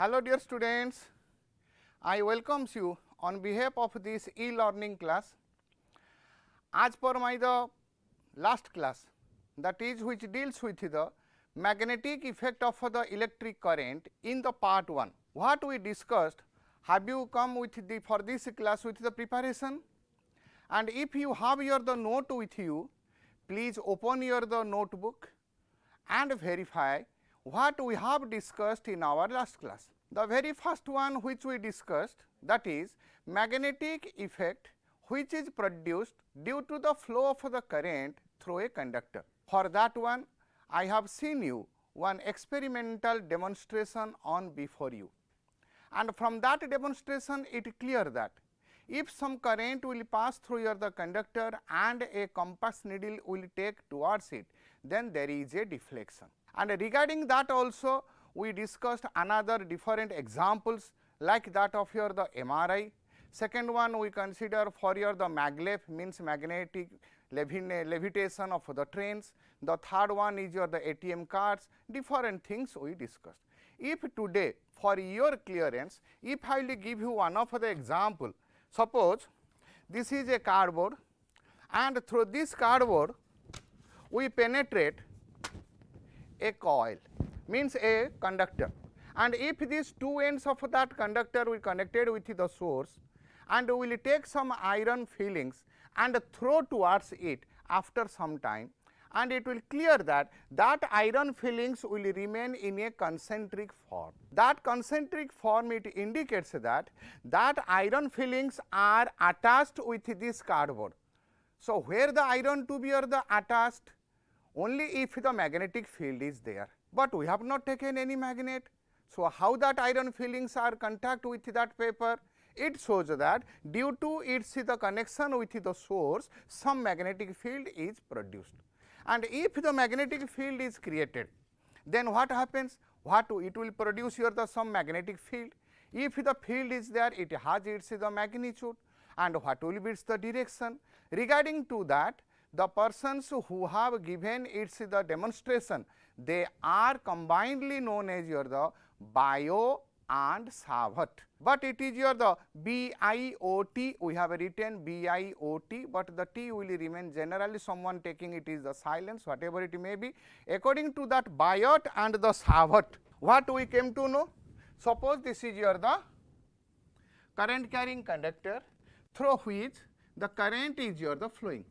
Hello dear students, I welcomes you on behalf of this e-learning class. As per my the last class, that is which deals with the magnetic effect of the electric current in the part 1. What we discussed, have you come with the for this class with the preparation? And if you have your the note with you, please open your the notebook and verify what we have discussed in our last class. The very first one which we discussed, that is magnetic effect which is produced due to the flow of the current through a conductor. For that one, I have seen you one experimental demonstration on before you, and from that demonstration it is clear that if some current will pass through the conductor and a compass needle will take towards it, then there is a deflection. And regarding that also we discussed another different examples like that of your the MRI. Second one we consider for your the maglev, means magnetic levitation of the trains. The third one is your the ATM cards, different things we discussed. If today for your clearance, if I will give you one of the example, suppose this is a cardboard and through this cardboard we penetrate a coil, means a conductor, and if these two ends of that conductor we connected with the source and we will take some iron filings and throw towards it after some time, and it will clear that that iron filings will remain in a concentric form. That concentric form, it indicates that that iron filings are attached with this cardboard. So, where the iron tube are the attached? Only if the magnetic field is there, but we have not taken any magnet. So, how that iron filings are contact with that paper? It shows that due to its the connection with the source, some magnetic field is produced. And if the magnetic field is created, then what happens? It will produce here the some magnetic field. If the field is there, it has its the magnitude, and what will be its the direction? Regarding to that, the persons who have given its the demonstration, they are combinedly known as your the Biot and Savath, but it is your the BIOT, we have written BIOT, but the T will remain generally someone taking it is the silence, whatever it may be. According to that Biot and the Savath, what we came to know? Suppose this is your the current carrying conductor through which the current is your the flowing,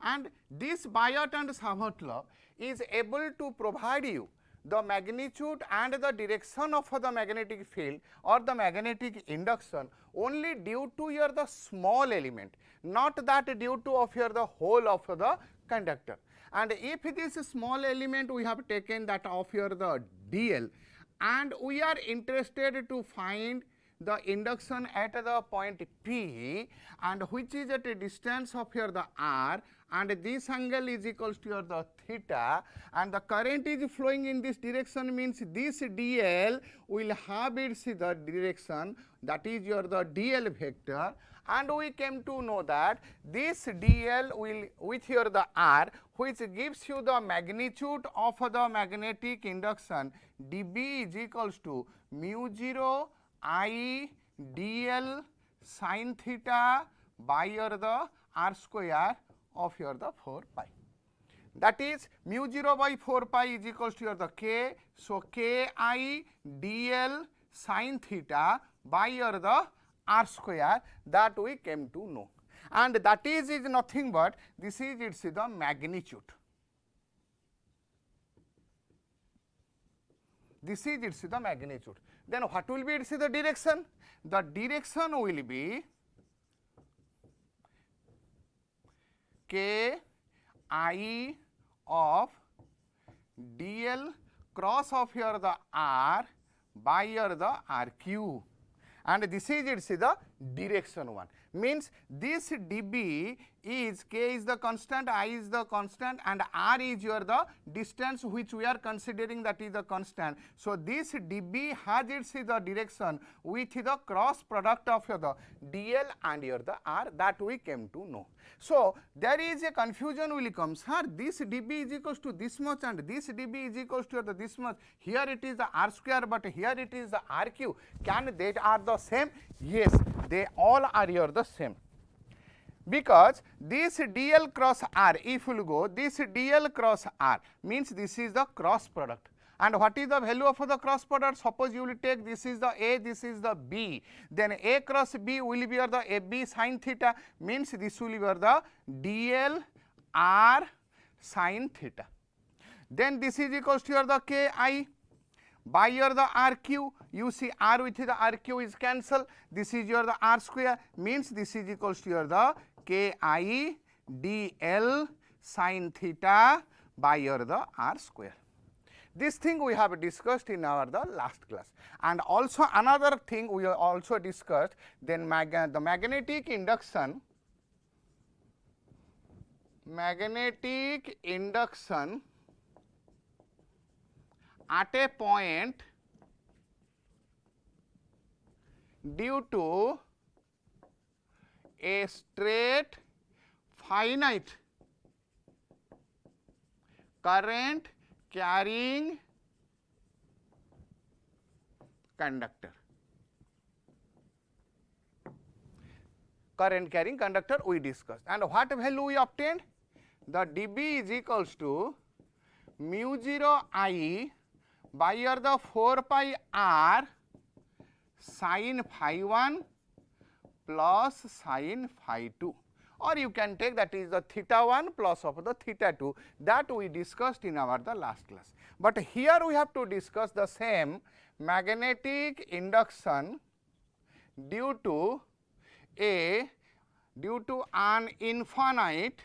and this Biot and Savath law is able to provide you the magnitude and the direction of the magnetic field or the magnetic induction only due to your the small element, not that due to of your the whole of the conductor. And if this small element we have taken that of your the DL, and we are interested to find the induction at the point P, and which is at a distance of here the R, and this angle is equals to your the theta, and the current is flowing in this direction, means this DL will have its the direction, that is your the DL vector, and we came to know that this DL will with your the R, which gives you the magnitude of the magnetic induction, dB is equals to mu 0 I dl sin theta by your the r square of your the 4 pi. That is mu 0 by 4 pi is equals to your the k. So, k I dl sin theta by your the r square, that we came to know, and that is nothing but this is its the magnitude. This is its the magnitude. Then what will be its the direction? The direction will be k I of dl cross of your the r by your the r cube, and this is its the direction one, means this dB is k is the constant, I is the constant, and r is your the distance which we are considering, that is the constant. So this dB has its the direction with the cross product of your the dl and your the r, that we came to know. So there is a confusion will come, sir, this dB is equals to this much and this dB is equals to this much, here it is the r square but here it is the r cube, can they are the same? Yes, they all are here the same. Because this dl cross r, if you will go, this dl cross r means this is the cross product. And what is the value of the cross product? Suppose you will take this is the A, this is the B, then A cross B will be the AB sin theta, means this will be the dl r sin theta. Then this is equals to the Ki by your the RQ, you see r with the RQ is cancelled, this is your the r square, means this is equals to your the Ki dl sin theta by your the r square. This thing we have discussed in our the last class. And also another thing we have also discussed, then the magnetic induction at a point due to a straight finite current carrying conductor. Current carrying conductor we discussed. And what value we obtained? The dB is equals to mu 0 I by your the 4 pi r sin phi 1 plus sin phi 2, or you can take that is the theta 1 plus of the theta 2, that we discussed in our the last class. But here we have to discuss the same magnetic induction due to an infinite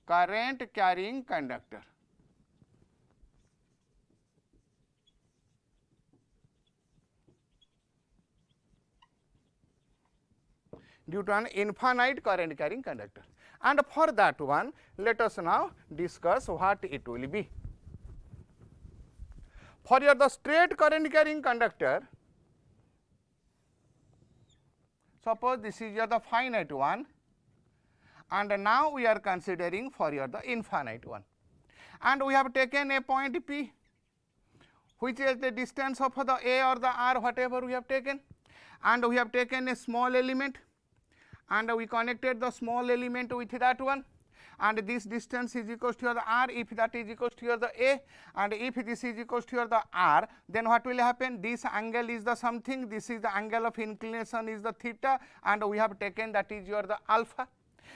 current carrying conductor. Due to an infinite current carrying conductor. And for that one, let us now discuss what it will be. For your the straight current carrying conductor, suppose this is your the finite one, and now we are considering for your the infinite one. And we have taken a point P, which is the distance of the A or the R, whatever we have taken, and we have taken a small element, and we connected the small element with that one, and this distance is equals to the r, if that is equals to the A, and if this is equals to the r, then what will happen? This angle is the something, this is the angle of inclination is the theta, and we have taken that is your the alpha.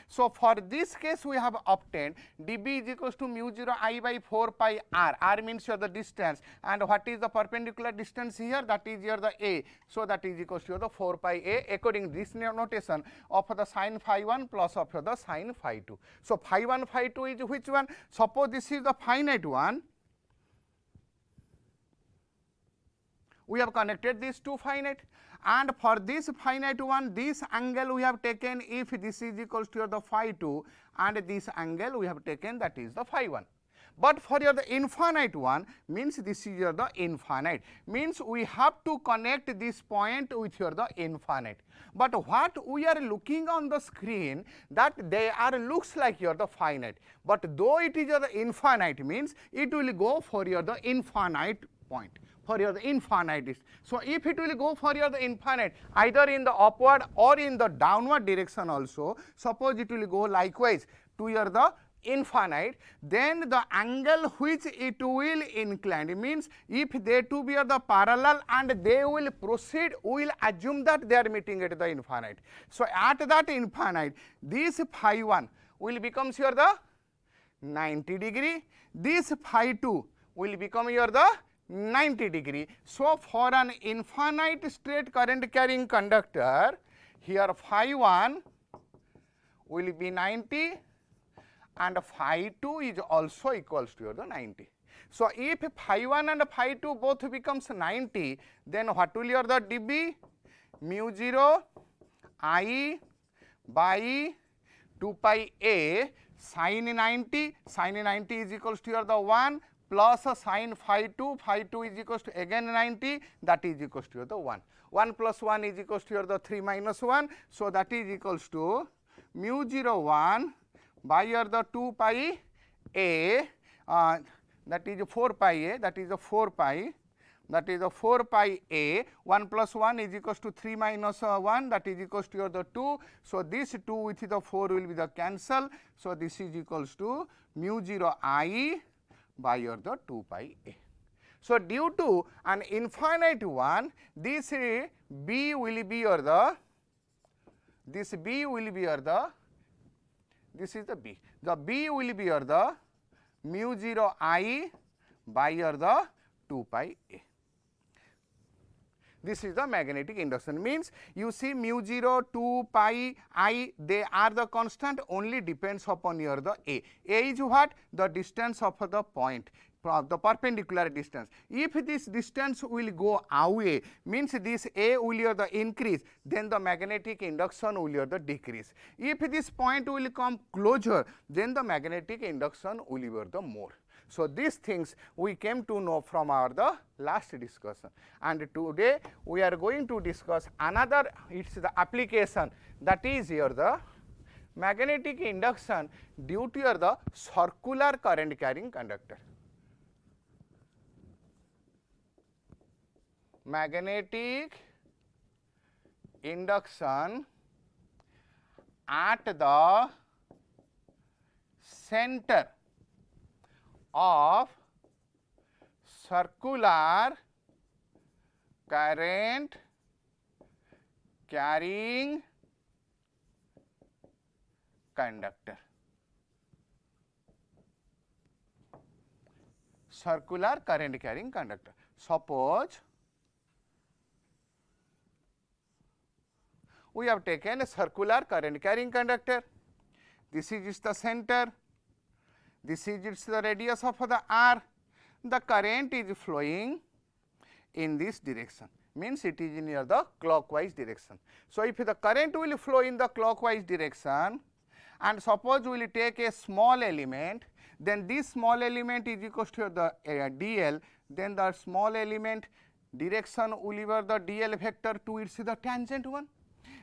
So for this case we have obtained dB is equals to mu 0 I by 4 pi r, r means your the distance, and what is the perpendicular distance here? That is your the A, so that is equals to the 4 pi A according to this notation of the sin phi 1 plus of the sin phi 2. So phi 1 phi 2 is which one? Suppose this is the finite one, we have connected these two finite, and for this finite one, this angle we have taken, if this is equals to the phi 2, and this angle we have taken, that is the phi 1. But for your the infinite one, means this is your the infinite, means we have to connect this point with your the infinite. But what we are looking on the screen, that they are looks like your the finite, but though it is your the infinite, means it will go for your the infinite point, for your the infinite. So if it will go for your the infinite, either in the upward or in the downward direction also, suppose it will go likewise to your the infinite, then the angle which it will incline, means if they two be the parallel and they will proceed, we will assume that they are meeting at the infinite. So at that infinite, this phi 1 will become your the 90 degree, this phi 2 will become your the 90 degree. So for an infinite straight current carrying conductor, here phi 1 will be 90 and phi 2 is also equals to the 90. So if phi 1 and phi 2 both becomes 90, then what will your the dB? Mu 0 I by 2 pi a sin 90 is equals to here the 1 plus sin phi 2 is equals to again 90, that is equals to here the 1. 1 plus 1 is equals to here the 3 minus 1. So, that is equals to mu 0 1 by here the 2 pi a, that is 4 pi a, that is a 4 pi, that is a 4 pi a. 1 plus 1 is equals to 3 minus 1, that is equals to here the 2. So, this 2 with the 4 will be the cancel. So, this is equals to mu 0 I by here the 2 pi a. So, due to an infinite one, this b will be here the, this b will be here the, this is the b. The b will be here the mu 0 I by here the 2 pi a. This is the magnetic induction, means you see mu 0, 2 pi I, they are the constant, only depends upon here the a. A is what? The distance of the point, the perpendicular distance. If this distance will go away, means this a will here the increase, then the magnetic induction will here the decrease. If this point will come closer, then the magnetic induction will be here the more. So, these things we came to know from our the last discussion, and today we are going to discuss another, it is the application, that is here the magnetic induction due to here the circular current carrying conductor. Magnetic induction at the center of circular current carrying conductor. Circular current carrying conductor. Suppose we have taken a circular current carrying conductor. This is its the center. This is its the radius of the r. The current is flowing in this direction, means it is in here the clockwise direction. So, if the current will flow in the clockwise direction, and suppose we will take a small element, then this small element is equals to the dl, then the small element direction will be the dl vector to its the tangent one.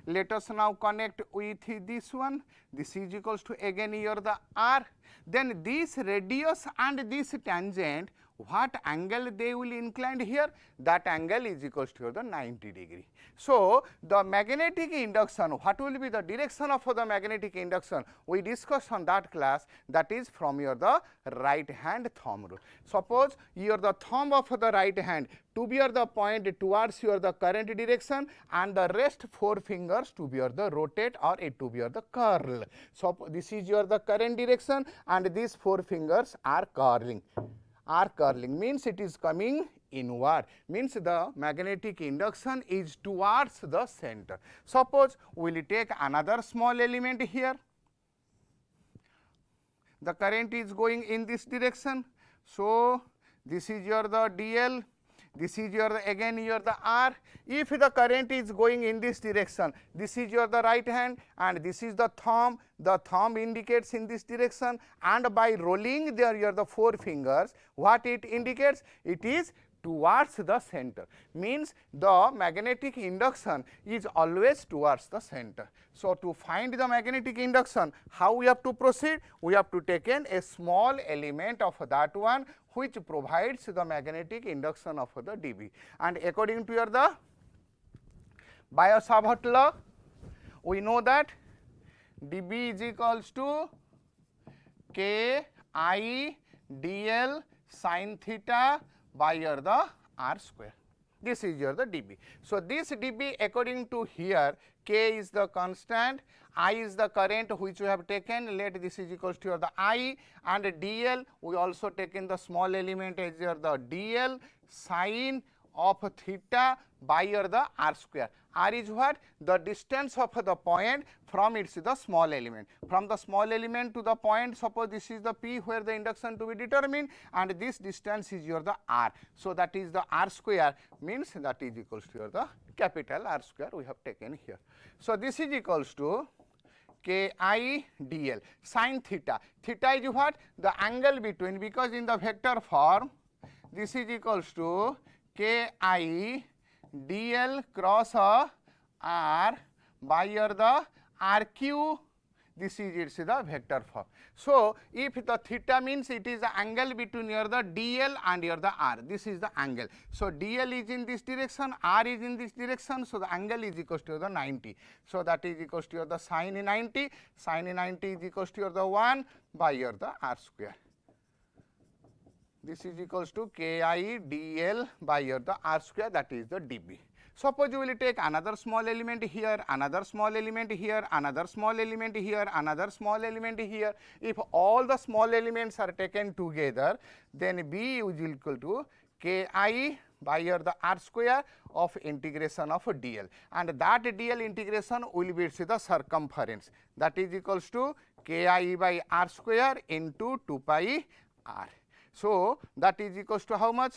Let us now connect with this one. This is equals to again here the r. Then this radius and this tangent, what angle they will incline here? That angle is equals to the 90 degree. So, the magnetic induction, what will be the direction of the magnetic induction? We discussed on that class, that is from here the right hand thumb rule. Suppose here the thumb of the right hand to be here the point towards here the current direction, and the rest 4 fingers to be here the rotate or it to be here the curl. So, this is your the current direction, and these 4 fingers are curling. Are curling means it is coming inward, means the magnetic induction is towards the center. Suppose we will take another small element here. The current is going in this direction. So, this is your the dl, this is your again here the r. If the current is going in this direction, this is your the right hand and this is the thumb indicates in this direction, and by rolling there here the 4 fingers, what it indicates? It is towards the center, means the magnetic induction is always towards the center. So, to find the magnetic induction, how we have to proceed? We have to take in a small element of that one which provides the magnetic induction of the dB, and according to your the Biot-Savart law, we know that dB is equals to k I dl sin theta by your the r square. This is your the dB. So, this dB according to here, k is the constant, I is the current which we have taken, let this is equals to your the I, and dl we also taken the small element as your the dl sin of theta by your the r square. R is what? The distance of the point from its the small element. From the small element to the point, suppose this is the P where the induction to be determined, and this distance is your the R. So, that is the R square, means that is equals to your the capital R square we have taken here. So, this is equals to Ki dl sin theta. Theta is what? The angle between, because in the vector form this is equals to Ki dl cross r by your the rq. This is its the vector form. So if the theta means it is the angle between your the dl and your the r. This is the angle. So dl is in this direction, r is in this direction. So the angle is equals to the 90. So that is equals to your the sin 90. Sin 90 is equals to your the 1 by your the r square. This is equals to Ki dl by your the r square, that is the dB. Suppose you will take another small element here, another small element here, another small element here, another small element here. If all the small elements are taken together, then B is equal to Ki by your the r square of integration of dl, and that dl integration will be the circumference, that is equals to Ki by r square into 2 pi r. So that is equals to how much?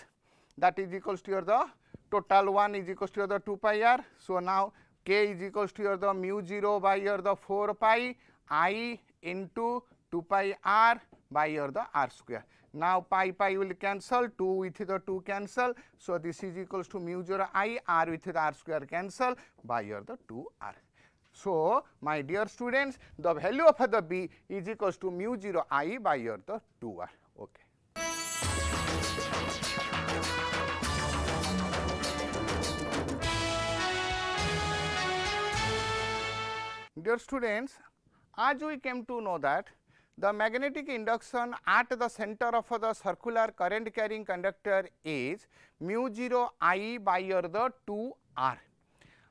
That is equals to your the total 1 is equals to your the 2 pi r. So now k is equals to your the mu 0 by your the 4 pi I into 2 pi r by your the r square. Now pi will cancel, 2 with the 2 cancel. So this is equals to mu 0 I, r with the r square cancel by your the 2 r. So my dear students, the value of the B is equals to mu 0 I by your the 2 r. Okay. Dear students, as we came to know that the magnetic induction at the center of the circular current carrying conductor is mu 0 I by your the 2 r.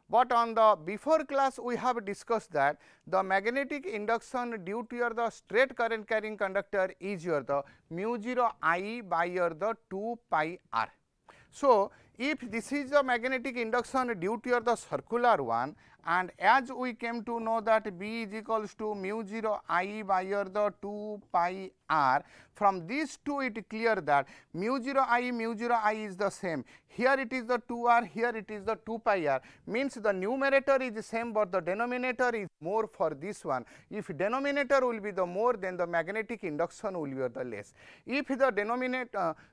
But on the before class we have discussed that the magnetic induction due to your the straight current carrying conductor is your the mu 0 I by your the 2 pi r. So if this is the magnetic induction due to your the circular one, and as we came to know that B is equals to mu 0 I by your the 2 pi r, from these two it clear that mu 0 I is the same. Here it is the 2 r, here it is the 2 pi r, means the numerator is the same but the denominator is more for this one. If denominator will be the more, then the magnetic induction will be the less. If the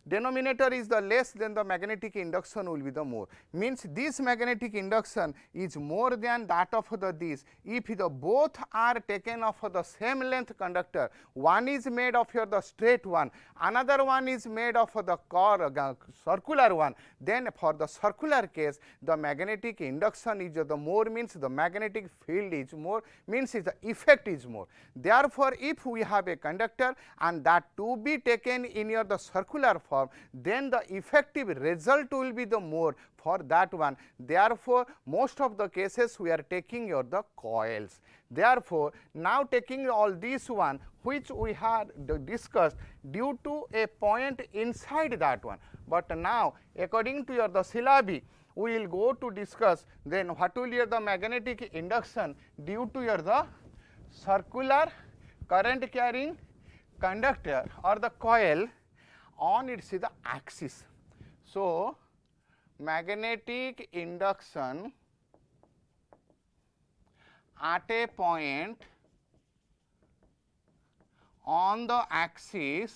denominator is the less, then the magnetic induction will be the more. Means this magnetic induction is more than that of the this. If the both are taken of the same length conductor, one is made of your the straight one, another one is made of the circular one, then for the circular case the magnetic induction is the more, means the magnetic field is more, means the effect is more. Therefore if we have a conductor and that to be taken in your the circular form, then the effective result will be the more for that one. Therefore most of the cases we are taking your the coils. Therefore now taking all this one which we had discussed due to a point inside that one, but now according to your the syllabi we will go to discuss then what will be the magnetic induction due to your the circular current carrying conductor or the coil on its the axis. So magnetic induction at a point on the axis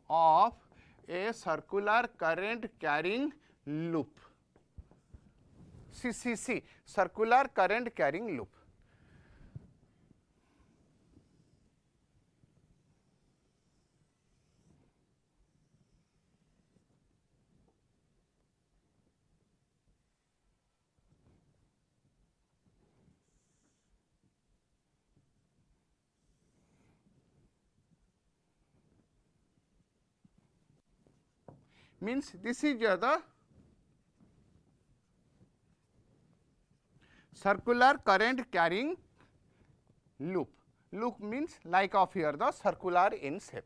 of a circular current carrying loop, CCC, circular current carrying loop. Means this is the circular current carrying loop. Loop means like of here the circular in shape.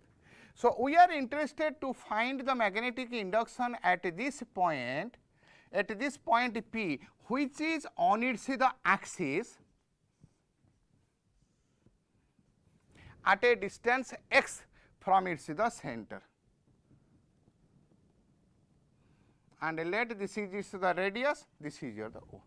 So we are interested to find the magnetic induction at this point P, which is on its the axis at a distance x from its the center. and let this is the radius, this is your the O.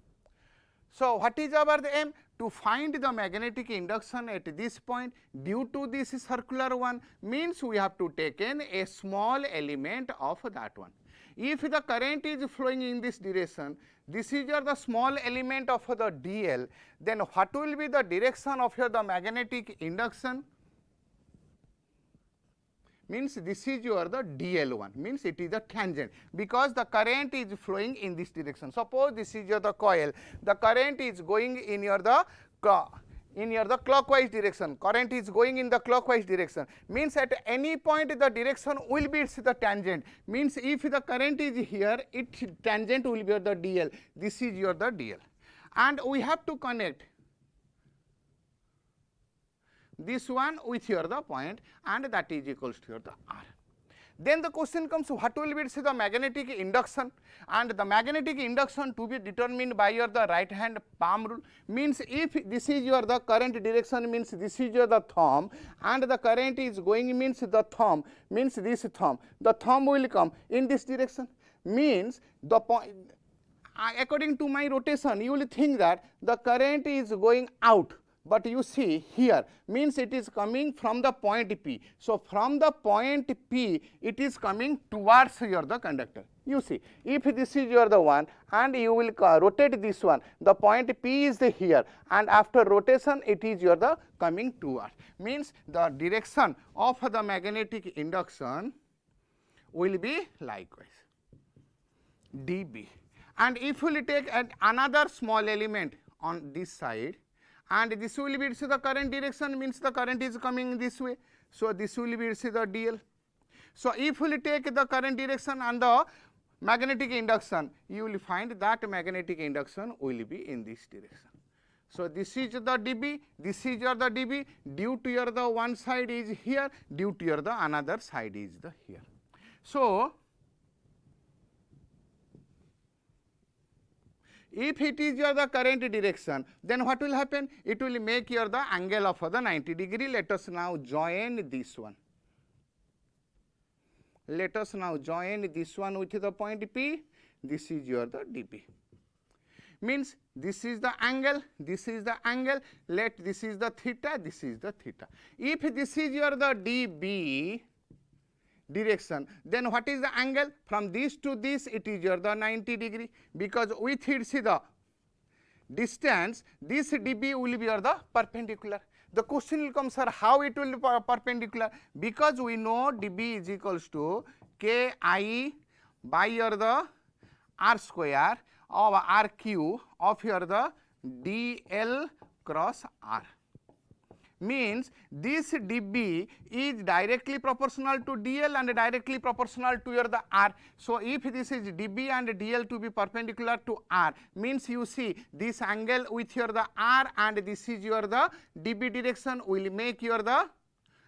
So, what is our the aim? To find the magnetic induction at this point due to this circular one, means we have to take in a small element of that one. If the current is flowing in this direction, this is your the small element of the dl, then what will be the direction of your the magnetic induction? Means this is your the dl1, means it is the tangent, because the current is flowing in this direction. Suppose this is your the coil, the current is going in your the clockwise direction, current is going in the clockwise direction, means at any point the direction will be its the tangent, means if the current is here, its tangent will be the dl, this is your the dl, and we have to connect this one with your the point, and that is equals to your the r. Then the question comes, what will be the magnetic induction, and the magnetic induction to be determined by your the right hand palm rule, means if this is your the current direction, means this is your the thumb, and the current is going, means the thumb, means this thumb, the thumb will come in this direction, means the point, according to my rotation you will think that the current is going out, but you see here, means it is coming from the point P. So, from the point P it is coming towards your the conductor. You see, if this is your the one and you will rotate this one, the point P is the here, and after rotation it is your the coming towards, means the direction of the magnetic induction will be likewise dB. And if we will take another small element on this side, and this will be the current direction, means the current is coming this way. So, this will be the dl. So, if we will take the current direction and the magnetic induction, you will find that magnetic induction will be in this direction. So, this is the dB, this is your the dB, due to your the one side is here, due to your the another side is the here. So, if it is your the current direction, then what will happen? It will make your the angle of the 90 degree. Let us now join this one. Let us now join this one with the point P. This is your the dB. Means this is the angle, this is the angle. Let this is the theta, this is the theta. If this is your the dB direction, then what is the angle? From this to this it is your the 90 degree, because with it see the distance, this dB will be your the perpendicular. The question will come, sir, how it will be perpendicular? Because we know dB is equals to Ki by your the r square of r cube of your the dl cross r. Means this dB is directly proportional to dl and directly proportional to your the r. So, if this is dB and dl to be perpendicular to r, means you see this angle with your the r and this is your the dB direction will make your the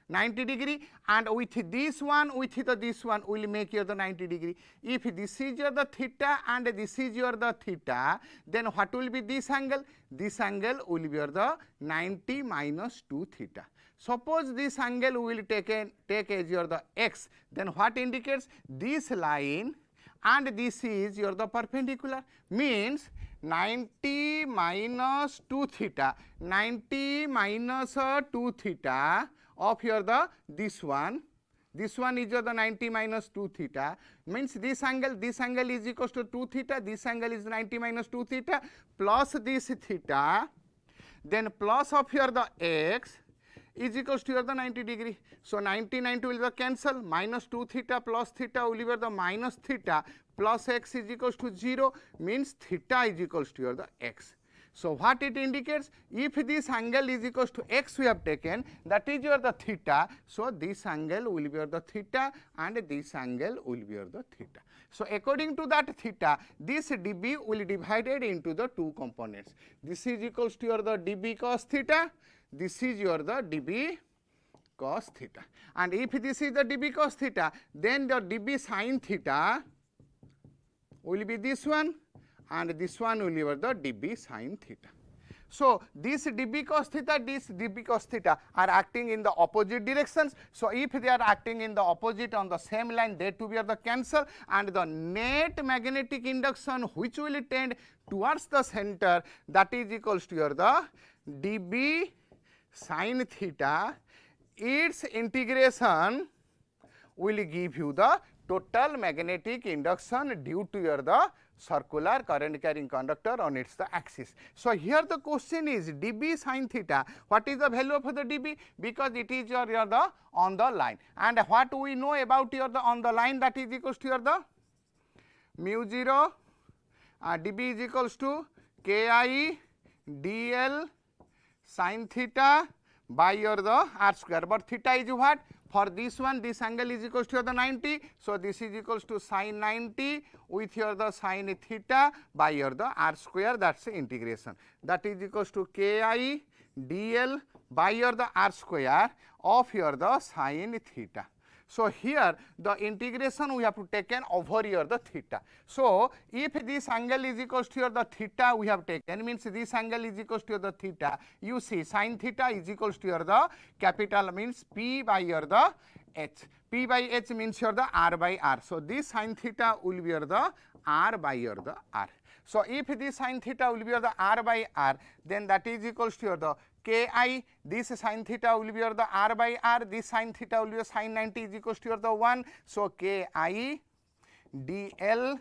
90 degree, and with this one will make your the 90 degree. If this is your the theta and this is your the theta, then what will be this angle? This angle will be your the 90 minus 2 theta. Suppose this angle will take as your the x, then what indicates? This line and this is your the perpendicular, means 90 minus 2 theta, 90 minus 2 theta of your the this one is your the 90 minus 2 theta, means this angle is equals to 2 theta, this angle is 90 minus 2 theta plus this theta, then plus of your the x is equals to your the 90 degree. So, 90 will the cancel, minus 2 theta plus theta will be the minus theta plus x is equals to 0, means theta is equals to your the x. So, what it indicates? If this angle is equals to x we have taken, that is your the theta. So, this angle will be your the theta and this angle will be your the theta. So, according to that theta, this dB will be divided into the two components. This is equals to your the dB cos theta, this is your the dB cos theta. And if this is the dB cos theta, then the dB sin theta will be this one, and this one will be the dB sin theta. So, this dB cos theta, this dB cos theta are acting in the opposite directions. So, if they are acting in the opposite on the same line, they together cancel, and the net magnetic induction which will tend towards the center, that is equals to your the dB sin theta, its integration will give you the total magnetic induction due to your the circular current carrying conductor on its the axis. So, here the question is dB sin theta, what is the value of the dB? Because it is your the on the line, and what we know about your the on the line, that is equals to your the mu 0 dB is equals to Ki dl sin theta by your the r square, but theta is what? For this one, this angle is equals to the 90. So, this is equals to sin 90 with your the sin theta by your the r square, that is integration. That is equals to Ki dl by your the r square of your the sin theta. So, here the integration we have to taken over here the theta. So, if this angle is equals to the theta we have taken, means this angle is equals to the theta, you see sin theta is equals to the capital means P by your the h. P by h means your the r by r. So, this sin theta will be your the r by your the r. So, if this sin theta will be your the r by r, then that is equals to your the Ki, this sin theta will be your the r by r, this sin theta will be your sin 90 is equals to your the 1. So, Ki dl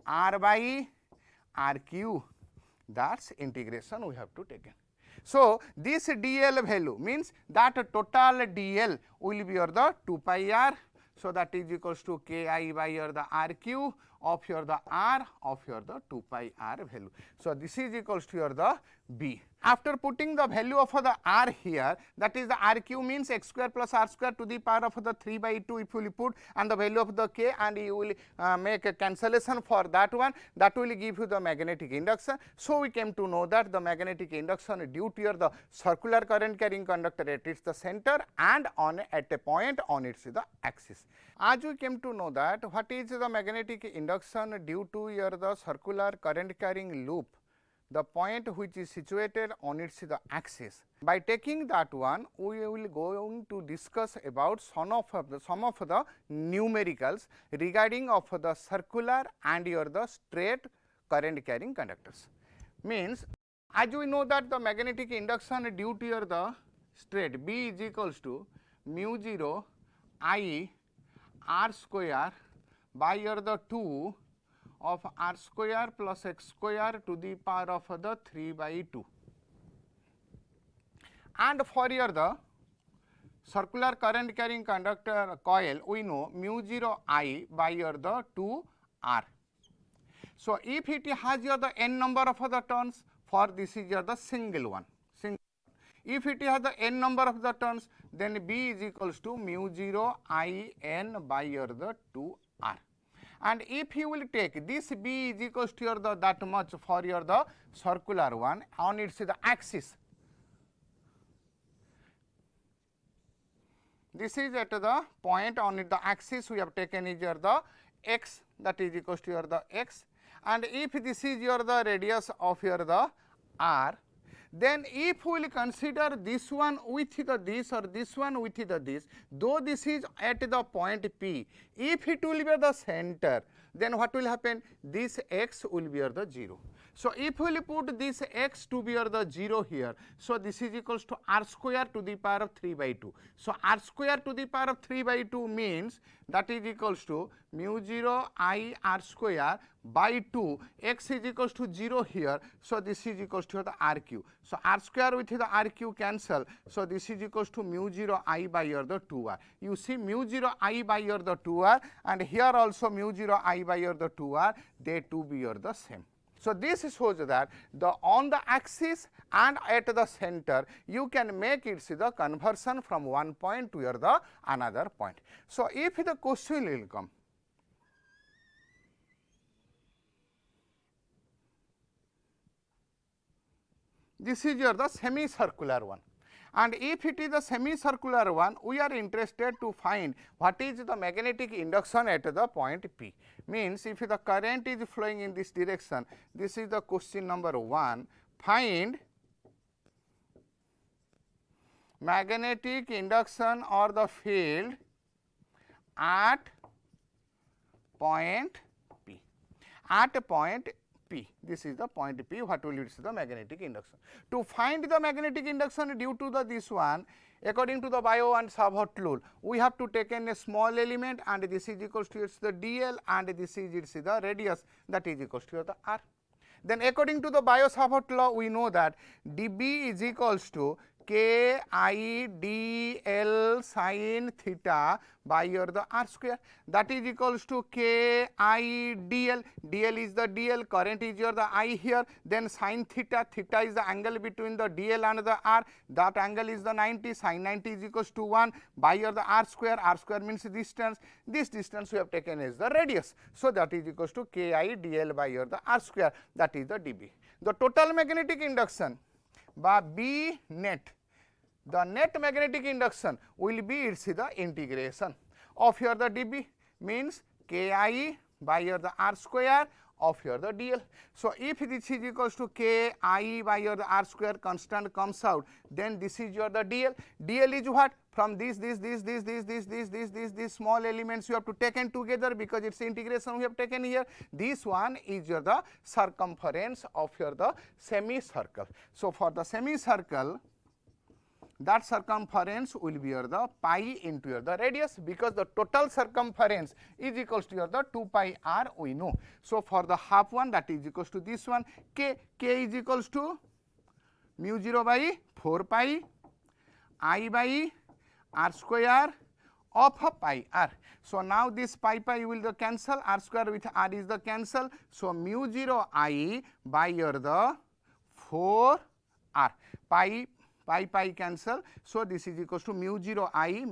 r by rq, that is integration we have to take. So, this dl value means that total dl will be your the 2 pi r. So, that is equals to Ki by your the rq of your the r of your the 2 pi r value. So, this is equals to your the B. After putting the value of the r here, that is the rq means x square plus r square to the power of the 3 by 2 if you will put, and the value of the k, and you will make a cancellation for that one, that will give you the magnetic induction. So, we came to know that the magnetic induction due to your the circular current carrying conductor at its the center and on at a point on its the axis. As we came to know that what is the magnetic induction due to your the circular current carrying loop, the point which is situated on its the axis. By taking that one, we will going to discuss about some of the numericals regarding of the circular and your the straight current carrying conductors. Means, as we know that the magnetic induction due to your the straight B is equals to mu 0 I r square by your the 2 of r square plus x square to the power of the 3 by 2. And for your the circular current carrying conductor coil, we know mu 0 I by your the 2 r. So, if it has your the n number of the turns, for this is your the single one. If it has the n number of the turns, then B is equals to mu 0 I n by your the 2 r. And if you will take this B is equals to your the that much for your the circular one on its the axis. This is at the point on the axis we have taken is your the x, that is equals to your the x, and if this is your the radius of your the r, then if we will consider this one with the this or this one with the this, though this is at the point P, if it will be the center, then what will happen? This x will be the 0. So, if we will put this x to be the 0 here, so this is equals to r square to the power of 3 by 2. So, r square to the power of 3 by 2 means that is equals to mu 0 I r square by 2, x is equals to 0 here. So, this is equals to the r cube. So, r square with the r cube cancel. So, this is equals to mu 0 I by your the 2 r. You see mu 0 I by your the 2 r, and here also mu 0 I by your the 2 r, they two be your the same. So, this shows that the on the axis and at the center you can make it the conversion from one point to your the another point. So, if the question will come, this is your the semicircular one, and if it is the semicircular one, we are interested to find what is the magnetic induction at the point P. Means if the current is flowing in this direction, this is the question number 1, find magnetic induction or the field at point P. At point P, this is the point P, what will be the magnetic induction. To find the magnetic induction due to this one, according to the Biot and Savart rule, we have to take in a small element, and this is equals to the dl, and this is the radius, that is equals to the r. Then according to the Biot-Savart law, we know that dB is equals to k I dl sin theta by the r square, that is equals to k I dl, dl is the dl, current is the I here, then sin theta, theta is the angle between the dl and the r, that angle is the 90, sin 90 is equals to 1 by the r square means distance, this distance we have taken as the radius, so that is equals to k I dl by the r square, that is the dB. The total magnetic induction by B net, the net magnetic induction will be its the integration of here the dB, means k I by here the r square of here the dl. So if this is equals to k I by here the r square, constant comes out, then this is your the dl. Dl is what? From this small elements you have to taken together, because it's integration we have taken here. This one is your the circumference of your the semicircle. So for the semicircle, that circumference will be your the pi into your the radius, because the total circumference is equals to your the 2 pi r we know. So for the half one, that is equals to this one, k is equals to mu 0 by 4 pi I by r square of pi r. So now this pi will the cancel, r square with r is the cancel, so mu 0 I by your the 4 r, pi cancel, so this is equals to mu 0 I,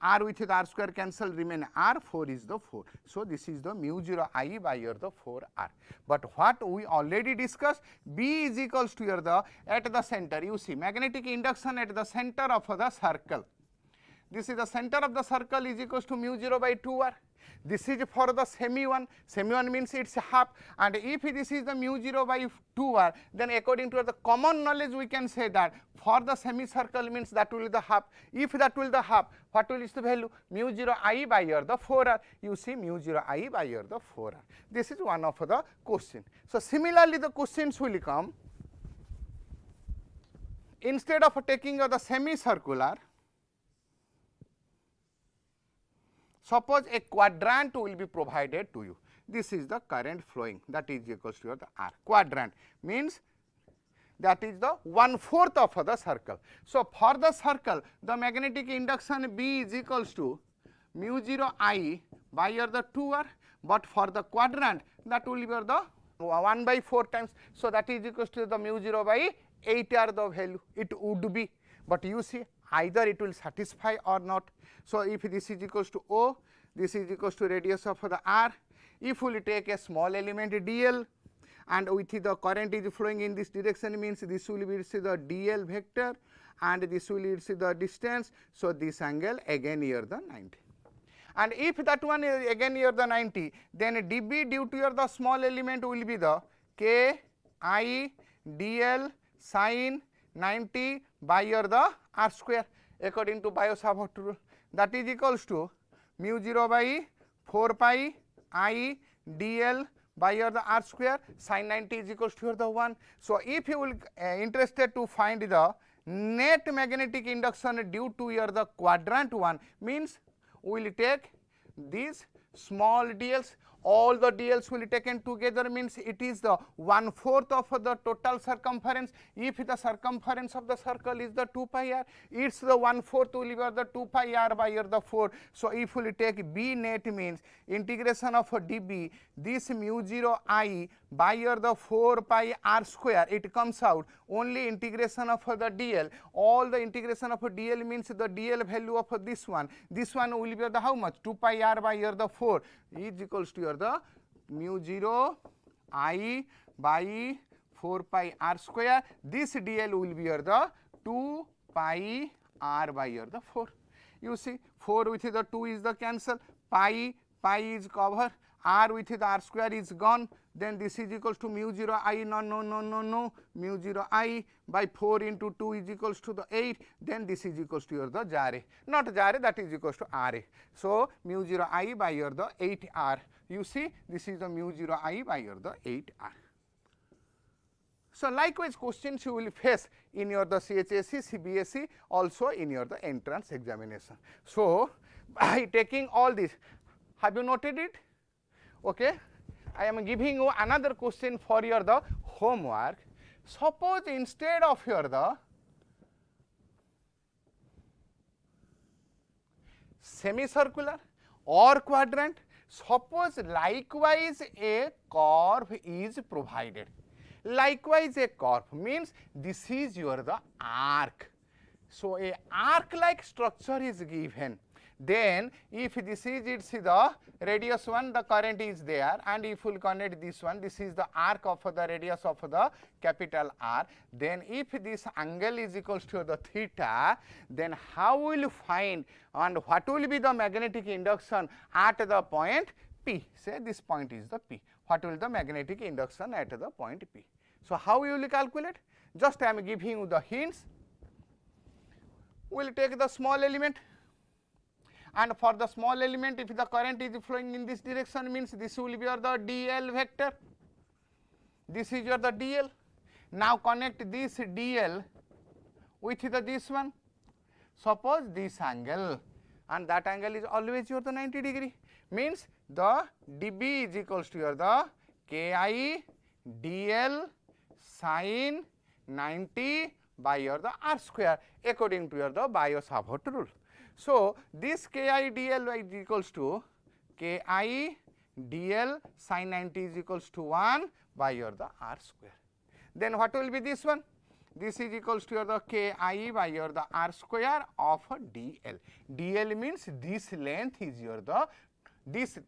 r with the r square cancel, remain r, 4 is the 4. So this is the mu 0 I by your the 4 r. But what we already discussed, B is equals to your the, at the center, you see magnetic induction at the center of the circle. This is the center of the circle is equals to mu 0 by 2 r. This is for the semi one means it's half, and if this is the mu 0 by 2 r, then according to the common knowledge we can say that for the semicircle means that will be the half. If that will the half, what will is the value? Mu 0 I by your the 4 r, you see mu 0 I by your the 4 r. This is one of the question. So similarly the questions will come, instead of taking the semicircular, suppose a quadrant will be provided to you. This is the current flowing, that is equals to the r. Quadrant means that is the 1/4 of the circle. So for the circle, the magnetic induction B is equals to mu 0 I by your the 2 r, but for the quadrant that will be the 1 by 4 times. So that is equals to the mu 0 by 8 r the value it would be, but you see either it will satisfy or not. So if this is equals to O, this is equals to radius of the r. If we take a small element dl, and with the current is flowing in this direction, means this will be the dl vector, and this will be the distance. So this angle again here the 90. And if that one is again here the 90, then dB due to your the small element will be the k I dl sin 90 by your the r square, according to Biot-Savart rule, that is equals to mu 0 by 4 pi I dl by your the r square, sin 90 is equals to the 1. So if you will interested to find the net magnetic induction due to your the quadrant one, means we will take these small dls, all the dls will be taken together, means it is the 1/4 of the total circumference. If the circumference of the circle is the 2 pi r, it's the 1/4 will be the 2 pi r by the 4. So if we take B net, means integration of dB, this mu 0 I by the 4 pi r square, it comes out only integration of the dl. All the integration of dl means the dl value of this one will be the how much? 2 pi r by the 4 is equals to the mu 0 I by 4 pi r square. This dl will be the 2 pi r by the 4. You see 4 with the 2 is the cancel, pi is cover, r with the r square is gone, then this is equals to mu 0 I, no, mu 0 I by 4 into 2 is equals to the 8, then this is equals to your the jar A, not jar A, that is equals to R A. So mu 0 I by your the 8 R. You see, this is the mu 0 I by your the 8 R. So likewise questions you will face in your the CHSE, CBSE, also in your the entrance examination. So by taking all this, have you noted it? Okay. I am giving you another question for your the homework. Suppose instead of your the semicircular or quadrant, suppose likewise a curve is provided. Likewise a curve means this is your the arc. So a arc like structure is given. Then if this is its the radius 1, the current is there, and if we will connect this one, this is the arc of the radius of the capital R. Then if this angle is equals to the theta, then how will you find and what will be the magnetic induction at the point P? Say this point is the P. What will the magnetic induction at the point P? So how you will calculate? Just I am giving you the hints. We will take the small element, and for the small element, if the current is flowing in this direction, means this will be your the dl vector. This is your the dl. Now connect this dl with the this one. Suppose this angle, and that angle is always your the 90 degree. Means the dB is equals to your the ki dl sin 90 by your the r square according to your the Biot-Savart rule. So this ki dl is equals to ki dl sin 90 is equals to 1 by your the r square. Then what will be this one? This is equals to your the ki by your the r square of dl. Dl means this length is your the this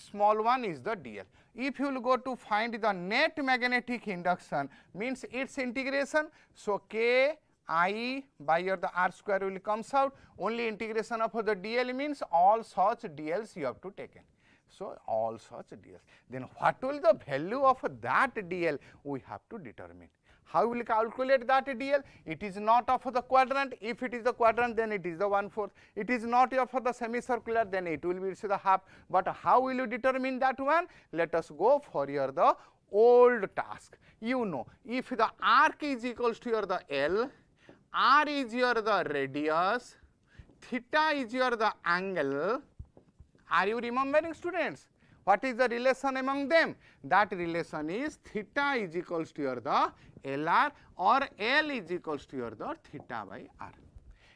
small one is the dl. If you will go to find the net magnetic induction, means its integration. So ki by your the r square will comes out. Only integration of the dl means all such dl's you have to take in. So all such dl's. Then what will the value of that dl we have to determine. How will calculate that dl? It is not of the quadrant. If it is the quadrant, then it is the 1/4. It is not of the semicircular, then it will be the half. But how will you determine that one? Let us go for your the old task. You know, if the arc is equals to your the L, r is your the radius, theta is your the angle. Are you remembering, students? What is the relation among them? That relation is theta is equals to your the LR, or L is equals to your the theta by R.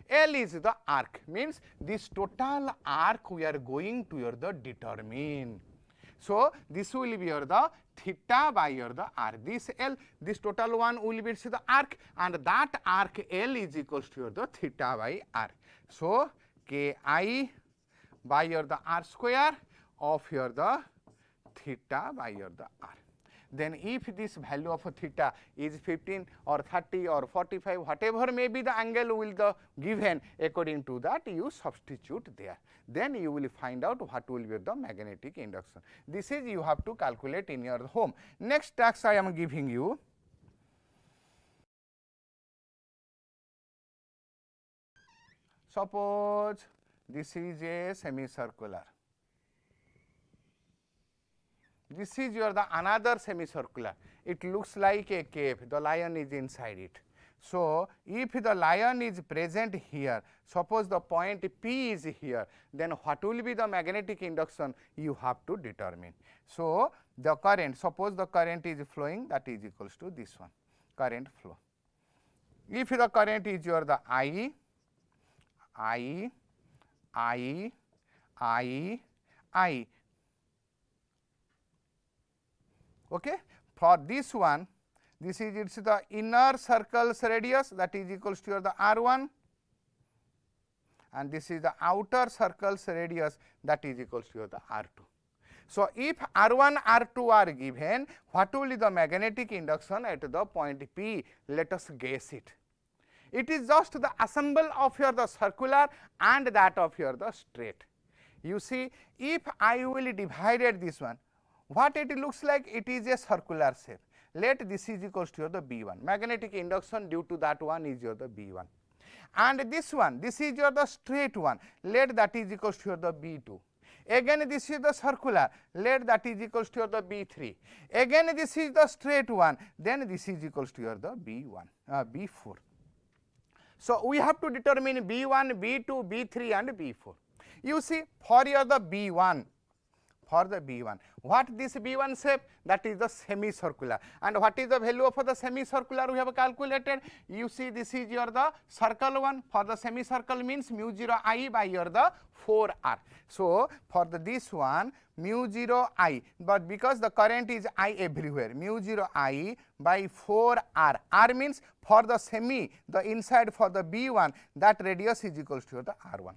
L is the arc, means this total arc we are going to your the determine. So this will be your the theta by your the r. This L, this total one will be the arc, and that arc L is equals to your the theta by r. So ki by your the r square of your the theta by your the r. Then if this value of theta is 15 or 30 or 45, whatever may be the angle will the given, according to that you substitute there. Then you will find out what will be the magnetic induction. This is you have to calculate in your home. Next task I am giving you. Suppose this is a semicircular. This is your the another semicircular. It looks like a cave. The lion is inside it. So if the lion is present here, suppose the point P is here, then what will be the magnetic induction you have to determine. So the current, suppose the current is flowing, that is equals to this one, current flow. If the current is your the I, okay. For this one, this is its the inner circle's radius, that is equals to your the r1, and this is the outer circle's radius, that is equals to your the r2. So if r1, r2 are given, what will be the magnetic induction at the point P? Let us guess it. It is just the assemble of your the circular and that of your the straight. You see, if I will divided this one, what it looks like, it is a circular shape. Let this is equals to your the B1. Magnetic induction due to that one is your the B1. And this one, this is your the straight one. Let that is equals to your the B2. Again this is the circular, let that is equals to your the B3. Again this is the straight one, then this is equals to your the B4. So we have to determine B1, B2, B3 and B4. You see, for your the B1, what this B1 shape, that is the semicircular. And what is the value of the semicircular we have calculated? You see, this is your the circle one. For the semicircle means mu 0 I by your the 4R. So for this one, mu 0 I, but because the current is I everywhere, mu 0 I by 4R. R means for the semi, the inside for the B1, that radius is equals to the R1.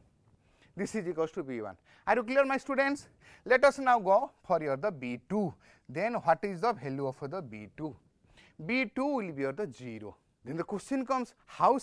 This is equals to B1. Are you clear, my students? Let us now go for your the B2. Then what is the value of the B2? B2 will be your the 0. Then the question comes, how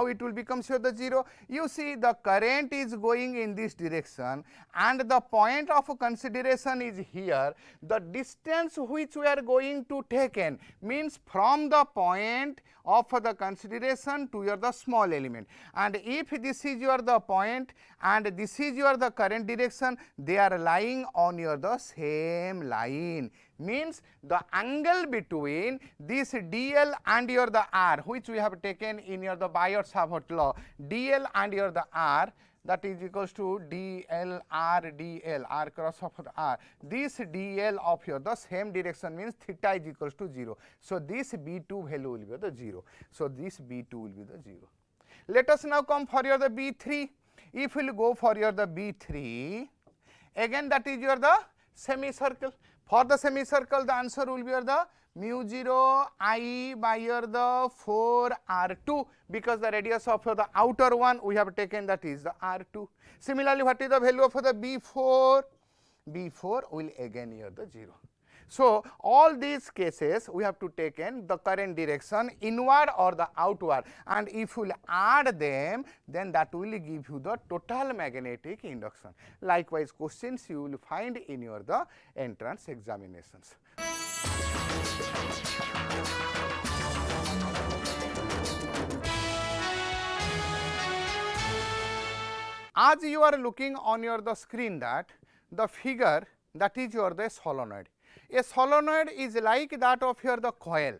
it will become your the 0? You see, the current is going in this direction and the point of consideration is here. The distance which we are going to take in means from the point of the consideration to your the small element. And if this is your the point and this is your the current direction, they are lying on your the same line. Means the angle between this DL and your the R, which we have taken in your the Biot-Savart law, DL and your the R, that is equals to DL R cross of the R. This DL of your the same direction means theta is equals to 0. So this B2 value will be the 0. So this B2 will be the 0. Let us now come for your the B3. If we will go for your the B3, again that is your the semicircle. For the semicircle, the answer will be your the mu 0 I by your the 4R2, because the radius of the outer one we have taken, that is the R2. Similarly, what is the value of the B4? B4 will again here the 0. So all these cases we have to take in the current direction inward or the outward, and if we will add them, then that will give you the total magnetic induction. Likewise, questions you will find in your the entrance examinations. As you are looking on your the screen, that the figure, that is your the solenoid. A solenoid is like that of your the coil,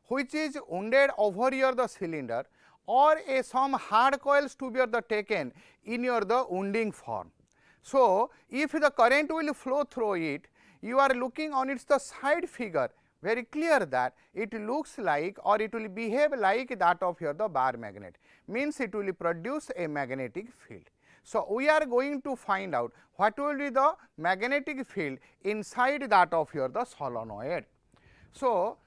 which is wounded over your the cylinder, or some hard coils to be the taken in your the wounding form. So if the current will flow through it, you are looking on its the side figure, very clear that it looks like, or it will behave like that of your the bar magnet, means it will produce a magnetic field. So we are going to find out what will be the magnetic field inside that of your the solenoid. So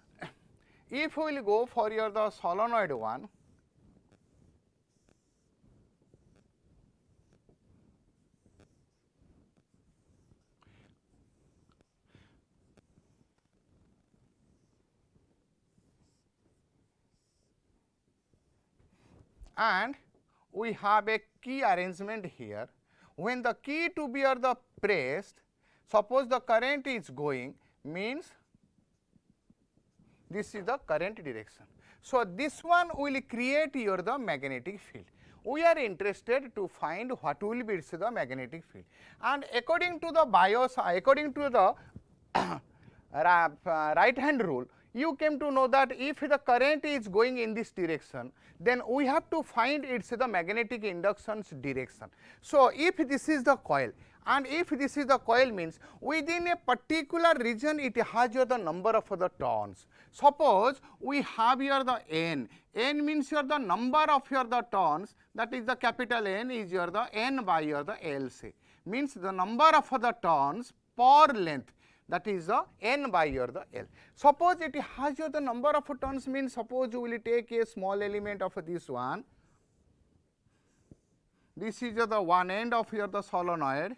if we will go for your the solenoid one, and we have a key arrangement here. When the key to be or the pressed, suppose the current is going, means this is the current direction. So this one will create your the magnetic field. We are interested to find what will be the magnetic field, and according to the according to the right hand rule, you came to know that if the current is going in this direction, then we have to find its the magnetic induction's direction. So if this is the coil, and if this is the coil, means within a particular region it has your the number of the turns. Suppose we have here the N. N means your the number of your the turns, that is the capital N is your the N by your the LC, means the number of the turns per length, that is the N by your the L. Suppose it has your the number of turns, means suppose you will take a small element of this one. This is the one end of your the solenoid.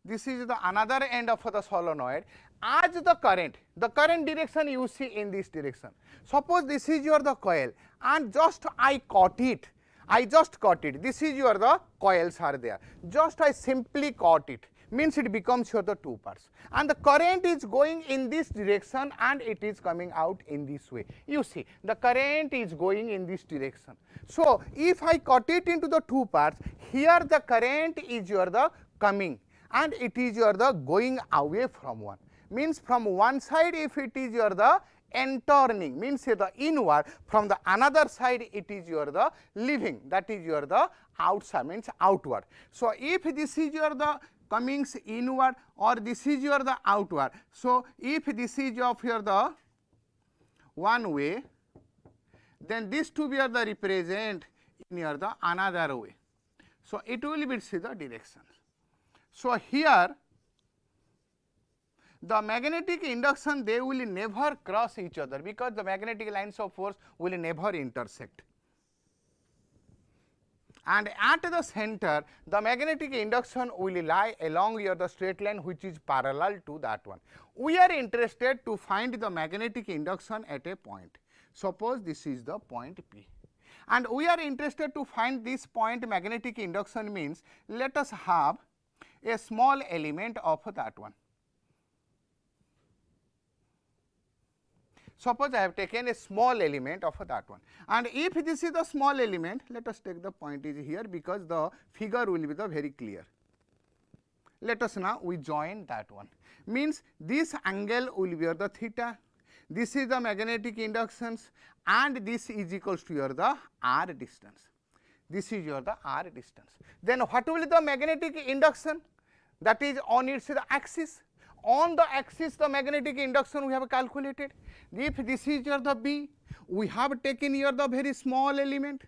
This is the another end of the solenoid. As the current direction you see in this direction. Suppose this is your the coil, and just I caught it. This is your the coils are there. Just I simply caught it. means it becomes here the 2 parts, and the current is going in this direction and it is coming out in this way. You see, the current is going in this direction. So if I cut it into the 2 parts, here the current is your the coming and it is your the going away from one, means from one side if it is your the entering, means the inward, from the another side it is your the leaving, that is your the outside, means outward. So if this is your the comings inward or this is your the outward, so if this is of your the one way, then this to be your the represent in your the another way. So it will be see the direction. So here the magnetic induction, they will never cross each other because the magnetic lines of force will never intersect. And at the center, the magnetic induction will lie along here the straight line which is parallel to that one. We are interested to find the magnetic induction at a point. Suppose this is the point P. And we are interested to find this point magnetic induction, means let us have a small element of that one. Suppose I have taken a small element of that one, and if this is the small element, let us take the point is here because the figure will be the very clear. Let us now we join that one, means this angle will be the theta, this is the magnetic inductions, and this is equals to your the r distance. This is your the r distance. Then what will be the magnetic induction? That is on its axis. On the axis the magnetic induction we have calculated. If this is your the B, we have taken here the very small element.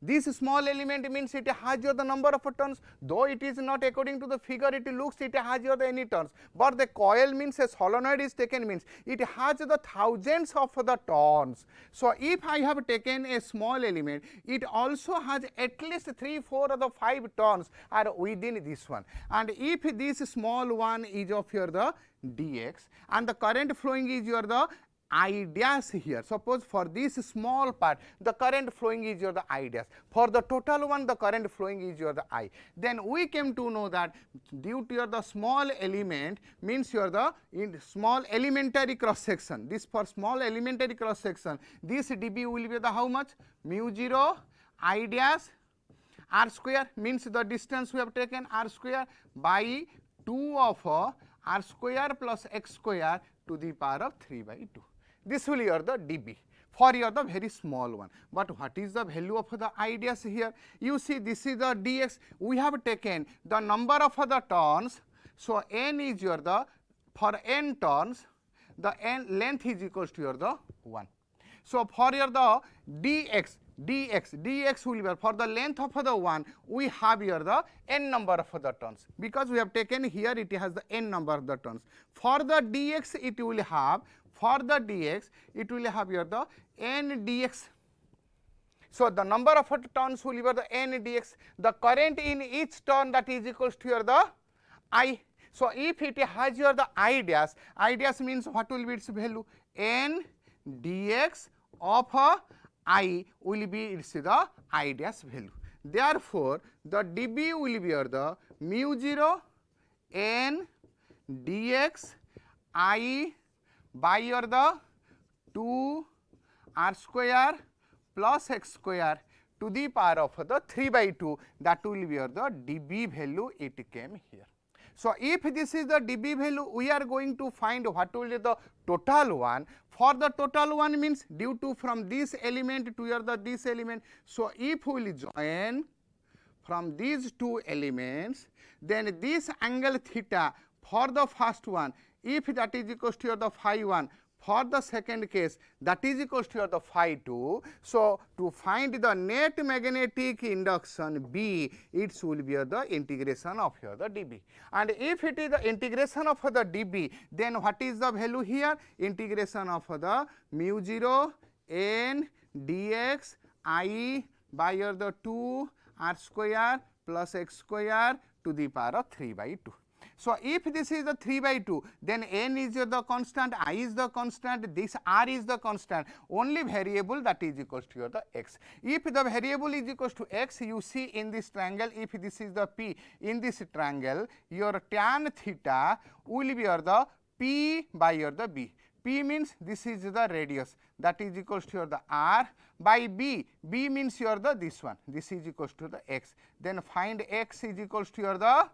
This small element means it has your the number of turns, though it is not according to the figure, it looks it has your the any turns, but the coil means a solenoid is taken means it has the thousands of the turns. So if I have taken a small element, it also has at least 3, 4 or the 5 turns are within this one, and if this small one is of your the dx and the current flowing is your the I dash here. Suppose for this small part the current flowing is your the I dash, for the total one the current flowing is your the I. Then we came to know that due to your the small element means your the in small elementary cross section, this for small elementary cross section, this dB will be the how much? Mu 0 I dash r square, means the distance we have taken r square by 2 of r square plus x square to the power of 3 by 2. This will be your the dB for your the very small one. But what is the value of the I dash here? You see, this is the dx. We have taken the number of the turns. So n is your the, for n turns, the n length is equals to your the 1. So for your the dx will be for the length of the 1, we have here the n number of the turns, because we have taken here it has the n number of the turns. For the dx it will have, for the dx it will have here the n dx. So the number of turns will be the n dx. The current in each turn, that is equals to your the I. So if it has your the I dash means what will be its value? N dx of I will be its the I dash value. Therefore the dB will be your the mu 0 n dx I by your the 2 r square plus x square to the power of the 3 by 2, that will be your the dB value it came here. So if this is the dB value, we are going to find what will be the total one. For the total one means due to from this element to your the this element. So if we will join from these two elements, then this angle theta for the first one, if that is equals to your the phi 1, for the second case that is equals to your the phi 2. So to find the net magnetic induction B, it will be the integration of your the dB. And if it is the integration of the dB, then what is the value here? Integration of the mu 0 n dx I by your the 2 r square plus x square to the power of 3 by 2. So, if this is the 3 by 2, then n is the constant, I is the constant, this r is the constant, only variable that is equals to the x. If the variable is equals to x, you see in this triangle, if this is the p in this triangle, your tan theta will be the p by the b. P means this is the radius, that is equals to the r by b. B means this one, this is equals to the x. Then find x is equals to the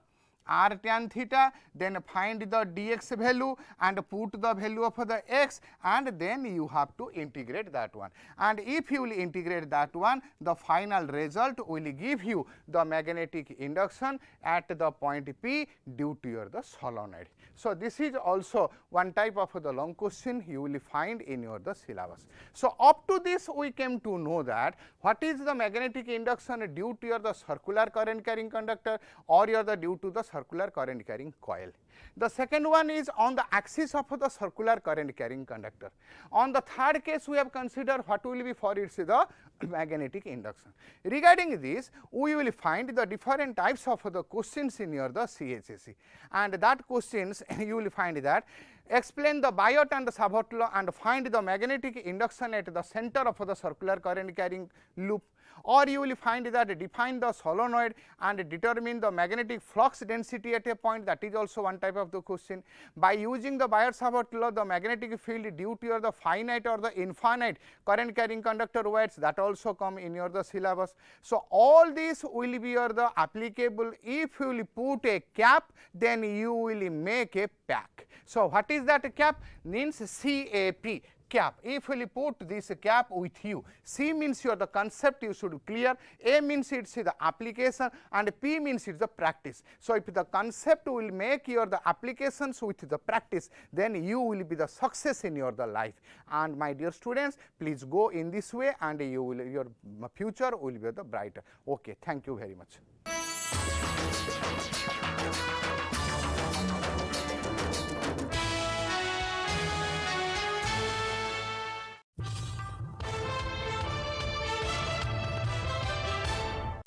r tan theta, then find the dx value and put the value of the x, and then you have to integrate that one. And if you will integrate that one, the final result will give you the magnetic induction at the point P due to the solenoid. So, this is also one type of the long question you will find in your the syllabus. So, up to this we came to know that what is the magnetic induction due to your the circular current carrying conductor or your the due to the circular current carrying coil. The second one is on the axis of the circular current carrying conductor. On the third case, we have considered what will be for its the magnetic induction. Regarding this, we will find the different types of the questions in your the CHSE, and that questions you will find that explain the Biot and the Savart law and find the magnetic induction at the center of the circular current carrying loop, or you will find that define the solenoid and determine the magnetic flux density at a point, that is also one type of the question. By using the Biot-Savart law, the magnetic field due to the finite or the infinite current carrying conductor wires, that also come in your the syllabus. So, all these will be your the applicable. If you will put a cap, then you will make a pack. So, what is that cap? Means CAP. Cap. If you will put this cap with you, C means your the concept you should clear, A means it's the application, and P means it's the practice. So, if the concept will make your the applications with the practice, then you will be the success in your the life. And my dear students, please go in this way, and you will your future will be the brighter. Okay, thank you very much.